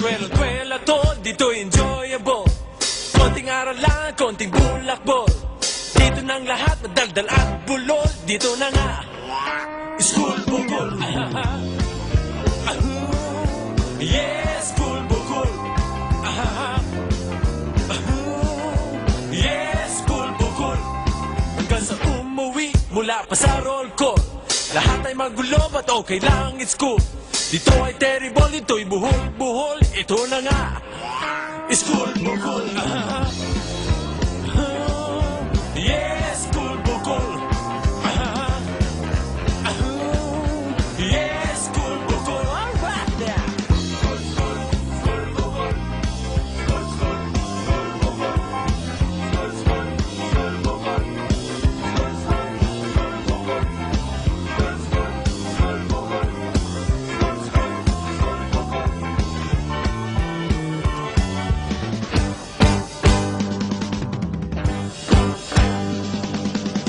Eskwela-kwela to, dito enjoyable. Konting aralan, konting bulakbol. Dito nang lahat, madaldal at bulol. Dito na nga, school bukol. Yes, school bukol. Yes, school bukol. Hanggang sa umuwi, mula pa sa roll call. Lahat ay magulo, but okay lang, it's cool. Dito ay terrible, ito'y buhol-buhol. Ito na nga, school bukol. Yes, school bukol. Yes, school bukol. All right there.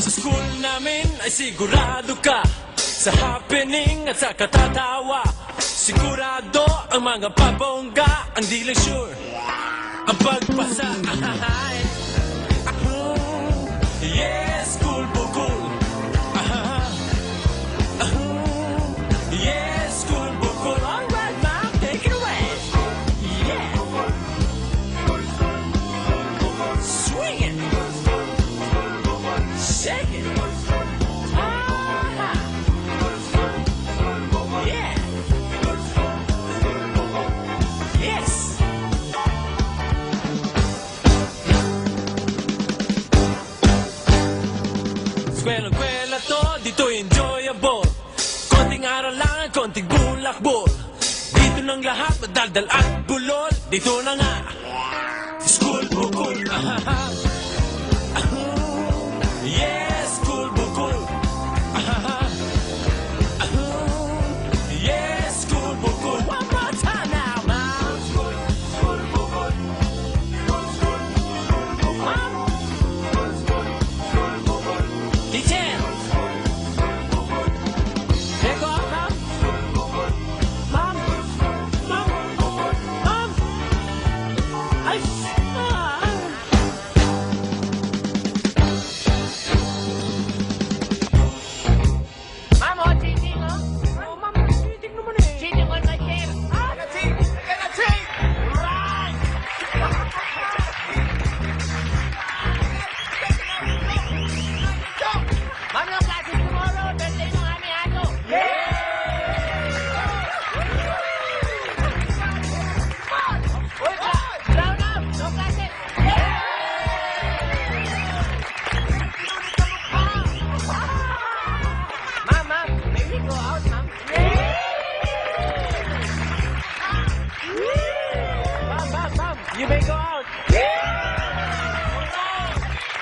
Sa school namin ay sigurado ka sa happening at sa katatawa. Sigurado ang mga pabongga, ang di lang sure ang pagpasa. Yes, school bukol. Yes, school bukol. All right, ma'am, take it away. Yeah. Swing it. Shake it. Yeah. Yes. Eskwela-kwela to, dito enjoyable. Konting aralan, konting bulakbol. Dito nang lahat, madaldal at bulol. Dito na nga, school bukol. Yes, school bukol. Yes, school bukol. One more time now, ma'am. Ma'am. Teacher. Here go, ma'am. Ma'am. Ma'am. Ma'am. Ay, Ma'am, oh, cheating, oh. oh, ma'am, cheating naman eh. Cheating on my chair. Right. Ma'am, no classes tomorrow. Birthday ng aming aso. Uy, brown out. No classes. Ma'am, may we go out, ma'am? Ma'am, you may go out.